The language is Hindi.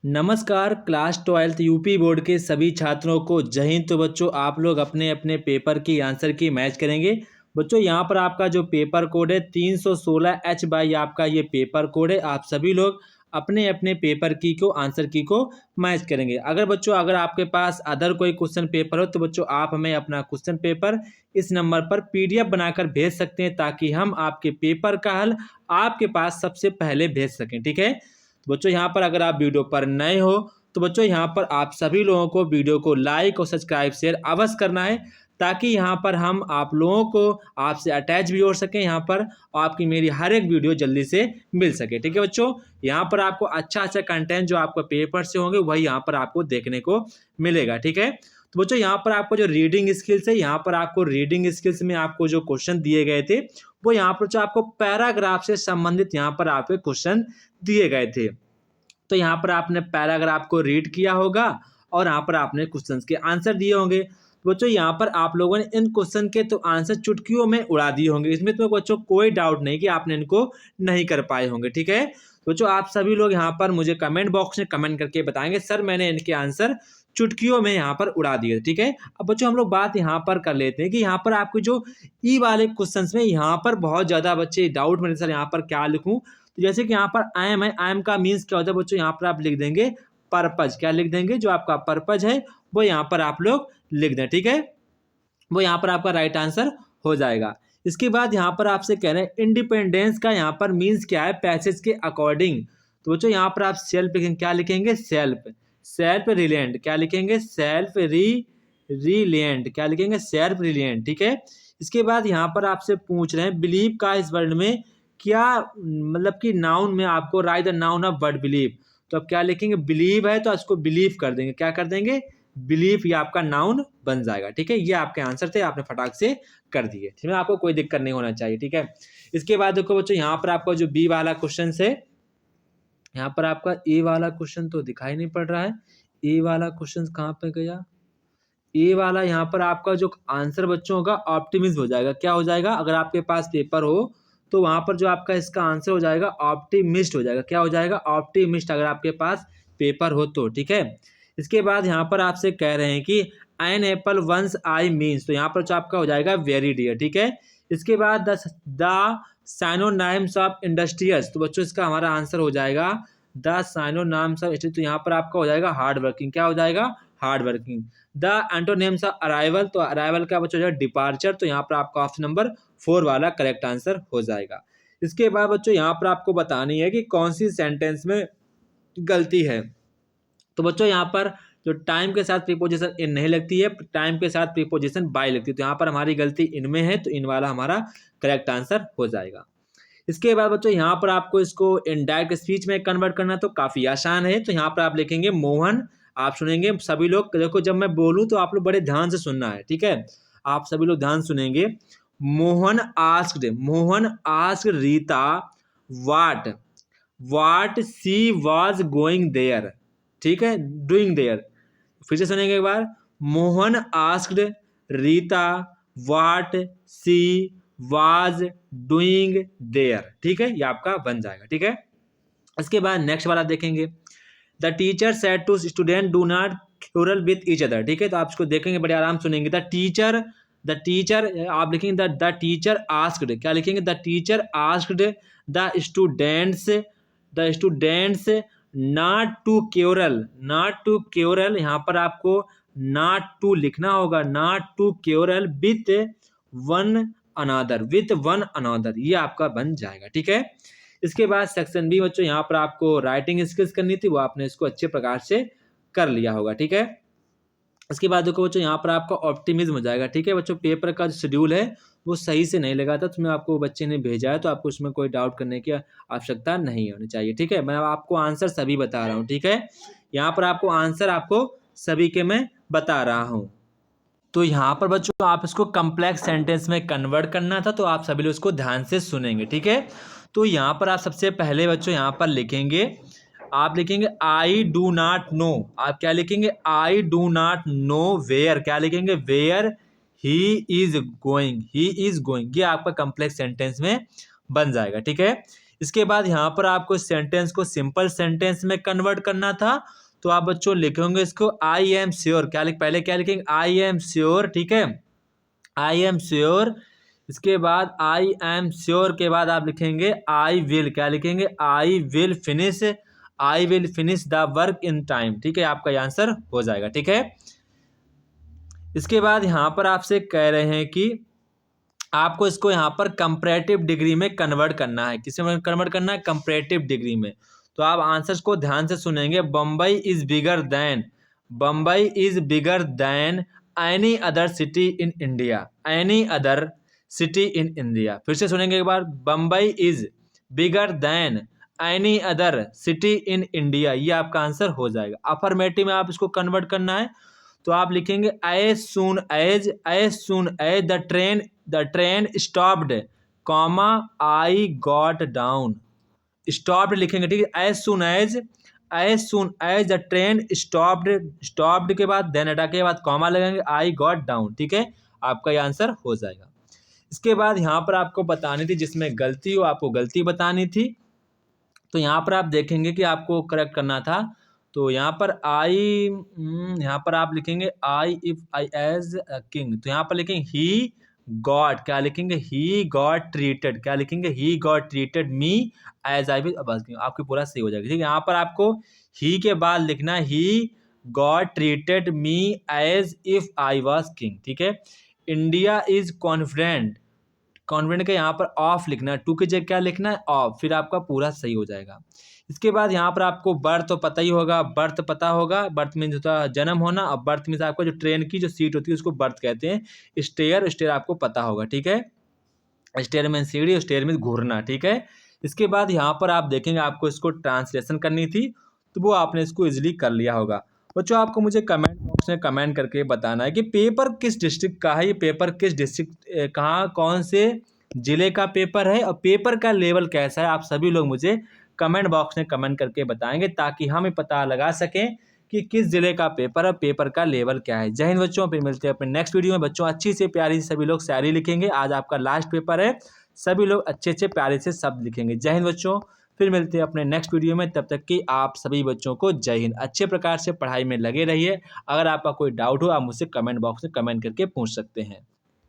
नमस्कार क्लास 12th यूपी बोर्ड के सभी छात्रों को जय हिंद। तो बच्चों आप लोग अपने अपने पेपर की आंसर की मैच करेंगे। बच्चों यहाँ पर आपका जो पेपर कोड है 316H बाई आपका ये पेपर कोड है। आप सभी लोग अपने अपने पेपर की को आंसर की को मैच करेंगे। अगर आपके पास अदर कोई क्वेश्चन पेपर हो तो बच्चों आप हमें अपना क्वेश्चन पेपर इस नंबर पर PDF बनाकर भेज सकते हैं, ताकि हम आपके पेपर का हल आपके पास सबसे पहले भेज सकें। ठीक है बच्चों, यहाँ पर अगर आप वीडियो पर नए हो तो बच्चों यहाँ पर आप सभी लोगों को वीडियो को लाइक और सब्सक्राइब शेयर अवश्य करना है, ताकि यहाँ पर हम आप लोगों को आपसे अटैच भी हो सकें यहाँ पर, आपकी मेरी हर एक वीडियो जल्दी से मिल सके। ठीक है बच्चों, यहाँ पर आपको अच्छा कंटेंट जो आपका पेपर से होंगे वही यहाँ पर आपको देखने को मिलेगा। ठीक है, तो बच्चों यहाँ पर आपको जो रीडिंग स्किल्स है, यहाँ पर आपको रीडिंग स्किल्स में आपको जो क्वेश्चन दिए गए थे वो यहाँ पर जो आपको पैराग्राफ से संबंधित यहाँ पर आपके क्वेश्चन दिए गए थे। तो यहाँ पर आपने पैराग्राफ को रीड किया होगा और यहाँ पर आपने क्वेश्चन के आंसर दिए होंगे। बच्चों यहाँ पर आप लोगों ने इन क्वेश्चन के तो आंसर चुटकियों में उड़ा दिए होंगे, इसमें तो बच्चों कोई डाउट नहीं कि आपने इनको नहीं कर पाए होंगे। ठीक है बच्चों, आप सभी लोग यहाँ पर मुझे कमेंट बॉक्स में कमेंट करके बताएंगे सर मैंने इनके आंसर चुटकियों में यहाँ पर उड़ा दिए। ठीक है, अब बच्चों हम लोग बात यहाँ पर कर लेते हैं कि यहाँ पर आपको जो ई वाले क्वेश्चंस में यहाँ पर बहुत ज्यादा बच्चे डाउट में सर यहाँ पर क्या लिखूं। तो जैसे कि यहाँ पर आई एम है, आई एम का मीन्स क्या होता है बच्चों, यहाँ पर आप लिख देंगे पर्पज। क्या लिख देंगे, जो आपका पर्पज है वो यहाँ पर आप लोग लिख दें। ठीक है, वो यहाँ पर आपका राइट आंसर हो जाएगा। इसके बाद यहाँ पर आपसे कह रहे हैं इंडिपेंडेंस का यहाँ पर मीन्स क्या है पैसेज के अकॉर्डिंग। तो बच्चों यहाँ पर आप सेल्फ लिखेंगे, क्या लिखेंगे सेल्फ, सेल्फ रिलेंट क्या लिखेंगे सेल्फ रिलेंट, क्या लिखेंगे सेल्फ रिलेंट। ठीक है, इसके बाद यहाँ पर आपसे पूछ रहे हैं बिलीव का इस वर्ड में क्या मतलब कि नाउन में आपको right the noun of word believe. तो अब क्या लिखेंगे, बिलीव है तो इसको बिलीव कर देंगे, क्या कर देंगे बिलीव, ये आपका नाउन बन जाएगा। ठीक है, ये आपके आंसर थे, आपने फटाक से कर दिए। ठीक है, आपको कोई दिक्कत नहीं होना चाहिए। ठीक है, इसके बाद देखो बच्चों यहाँ पर आपका जो बी वाला क्वेश्चन है, यहाँ पर आपका ए वाला क्वेश्चन तो दिखाई नहीं पड़ रहा है। ए वाला क्वेश्चन कहाँ पे गया, ए वाला यहाँ पर आपका जो आंसर बच्चों होगा ऑप्टिमिज्म हो जाएगा। क्या हो जाएगा, अगर आपके पास पेपर हो तो वहां पर जो आपका इसका आंसर हो जाएगा ऑप्टिमिस्ट हो जाएगा। क्या हो जाएगा ऑप्टिमिस्ट, अगर आपके पास पेपर हो तो। ठीक है, इसके बाद यहाँ पर आपसे कह रहे हैं कि an apple once I means, तो यहाँ पर जो आपका हो जाएगा वेरी डियर। ठीक है, इसके बाद द साइनोनाइम्स ऑफ इंडस्ट्रियस, तो बच्चों इसका हमारा आंसर हो जाएगा द साइनोनाइम्स ऑफ, तो यहाँ पर आपका हो जाएगा हार्ड वर्किंग। क्या हो जाएगा hard working. The antonyms of arrival, तो अराइवल का बच्चों जो है डिपार्चर, तो यहाँ पर आपका ऑप्शन नंबर 4 वाला करेक्ट आंसर हो जाएगा। इसके बाद बच्चों यहाँ पर आपको बतानी है कि कौन सी सेंटेंस में गलती है। तो बच्चों यहाँ पर जो टाइम के साथ प्रीपोजिशन इन नहीं लगती है, टाइम के साथ प्रीपोजिशन बाय लगती है, तो यहाँ पर हमारी गलती इनमें है, तो इन वाला हमारा करेक्ट आंसर हो जाएगा। इसके बाद बच्चों यहाँ पर आपको इसको इनडायरेक्ट स्पीच में कन्वर्ट करना तो काफी आसान है। तो यहाँ पर आप लिखेंगे मोहन, आप सुनेंगे सभी लोग, देखो जब मैं बोलूं तो आप लोग बड़े ध्यान से सुनना है। ठीक है, आप सभी लोग ध्यान सुनेंगे। Mohan asked Rita what she was going there. ठीक है, डूइंग देयर, फिर से सुनेंगे एक बार। Mohan asked Rita what she was doing there. ठीक है, ये आपका बन जाएगा। ठीक है, इसके बाद नेक्स्ट वाला देखेंगे। The teacher said to student do not quarrel with each other. ठीक है, तो आप इसको देखेंगे बड़े आराम सुनेंगे। द टीचर आप लिखेंगे द टीचर आस्क्ड, क्या लिखेंगे the teacher asked the students not to quarrel, यहाँ पर आपको नॉट टू लिखना होगा, not to quarrel with one another, ये आपका बन जाएगा। ठीक है, इसके बाद सेक्शन बी बच्चों यहाँ पर आपको राइटिंग स्किल्स करनी थी, वो आपने इसको अच्छे प्रकार से कर लिया होगा। ठीक है, इसके बाद देखो बच्चों यहाँ पर आपका ऑप्टिमिज्म हो जाएगा। ठीक है बच्चों, पेपर का जो शेड्यूल है वो सही से नहीं लगा था, तो मैं आपको बच्चे ने भेजा है, तो आपको उसमें कोई डाउट करने की आवश्यकता नहीं होनी चाहिए। ठीक है, मैं आपको आंसर सभी बता रहा हूँ। ठीक है, यहाँ पर आपको आंसर आपको सभी के मैं बता रहा हूँ। तो यहाँ पर बच्चों आप इसको कम्प्लेक्स सेंटेंस में कन्वर्ट करना था, तो आप सभी लोग इसको ध्यान से सुनेंगे। ठीक है, तो यहाँ पर आप सबसे पहले बच्चों यहाँ पर लिखेंगे, आप लिखेंगे आई डू नॉट नो, आप क्या लिखेंगे I do not know where, क्या लिखेंगे वेयर ही इज गोइंग, ये आपका कम्प्लेक्स सेंटेंस में बन जाएगा। ठीक है, इसके बाद यहाँ पर आपको सेंटेंस को सिंपल सेंटेंस में कन्वर्ट करना था, तो आप बच्चों लिखेंगे इसको आई एम श्योर। पहले क्या लिखेंगे, आई एम श्योर, ठीक है, आई एम श्योर। इसके बाद आई एम श्योर के बाद आप लिखेंगे आई विल, क्या लिखेंगे, I will finish, I will finish the work in time, ठीक है, आपका आंसर हो जाएगा, ठीक है। इसके बाद यहाँ पर आपसे कह रहे हैं कि आपको इसको यहाँ पर कंपैरेटिव डिग्री में कन्वर्ट करना है। किस में कन्वर्ट करना है, कंपैरेटिव डिग्री में। तो आप आंसर्स को ध्यान से सुनेंगे। Bombay is bigger than, Bombay is bigger than any other city in India, any other city in India. फिर से सुनेंगे एक बार, Bombay is bigger than any other city in India, ये आपका आंसर हो जाएगा। अफर्मेटिव में आप इसको कन्वर्ट करना है, तो आप लिखेंगे as soon as the train stopped, comma I got down, stopped लिखेंगे, ठीक है। As soon as the train stopped के बाद देन हटा के बाद कॉमा लगेंगे, आई गॉट डाउन, ठीक है, आपका ये आंसर हो जाएगा। इसके बाद यहाँ पर आपको बतानी थी, जिसमें गलती हो आपको गलती बतानी थी। तो यहाँ पर आप देखेंगे कि आपको करेक्ट करना था। तो यहाँ पर यहाँ पर आप लिखेंगे I if I as king, तो यहाँ पर लिखेंगे ही गॉट, क्या लिखेंगे, ही गॉट ट्रीटेड, क्या लिखेंगे, he got treated me as I will, आपके पूरा सही हो जाएगा, ठीक है। यहाँ पर आपको ही के बाद लिखना है he got treated me as if I was king, ठीक है। इंडिया इज कॉन्फिडेंट, कॉन्फिडेंट का यहाँ पर ऑफ लिखना है, टू की जगह क्या लिखना है, ऑफ, फिर आपका पूरा सही हो जाएगा। इसके बाद यहाँ पर आपको बर्थ तो पता ही होगा, बर्थ पता होगा, बर्थ मीन्स होता है जन्म होना, और बर्थ मीन्स आपका जो ट्रेन की जो सीट होती है उसको बर्थ कहते हैं। स्टेयर आपको पता होगा, ठीक है, स्टेयर मीन्स सीढ़ी, स्टेयर मीन्स घूरना, ठीक है। इसके बाद यहाँ पर आप देखेंगे आपको इसको ट्रांसलेशन करनी थी, तो वो आपने इसको इजिली कर लिया होगा। बच्चों आपको मुझे कमेंट बॉक्स में कमेंट करके बताना है कि पेपर किस डिस्ट्रिक्ट का है, ये पेपर किस डिस्ट्रिक्ट कहाँ कौन से ज़िले का पेपर है, और पेपर का लेवल कैसा है। आप सभी लोग मुझे कमेंट बॉक्स में कमेंट करके बताएंगे, ताकि हम पता लगा सकें कि किस ज़िले का पेपर है, पेपर का लेवल क्या है। जय हिंद बच्चों, फिर मिलते हैं अपने नेक्स्ट वीडियो में। बच्चों अच्छी से प्यारी से सभी लोग शायरी लिखेंगे, आज आपका लास्ट पेपर है, सभी लोग अच्छे अच्छे प्यारे से शब्द लिखेंगे। जय हिंद बच्चों, फिर मिलते हैं अपने नेक्स्ट वीडियो में। तब तक कि आप सभी बच्चों को जय हिंद। अच्छे प्रकार से पढ़ाई में लगे रहिए। अगर आपका कोई डाउट हो आप मुझसे कमेंट बॉक्स में कमेंट करके पूछ सकते हैं।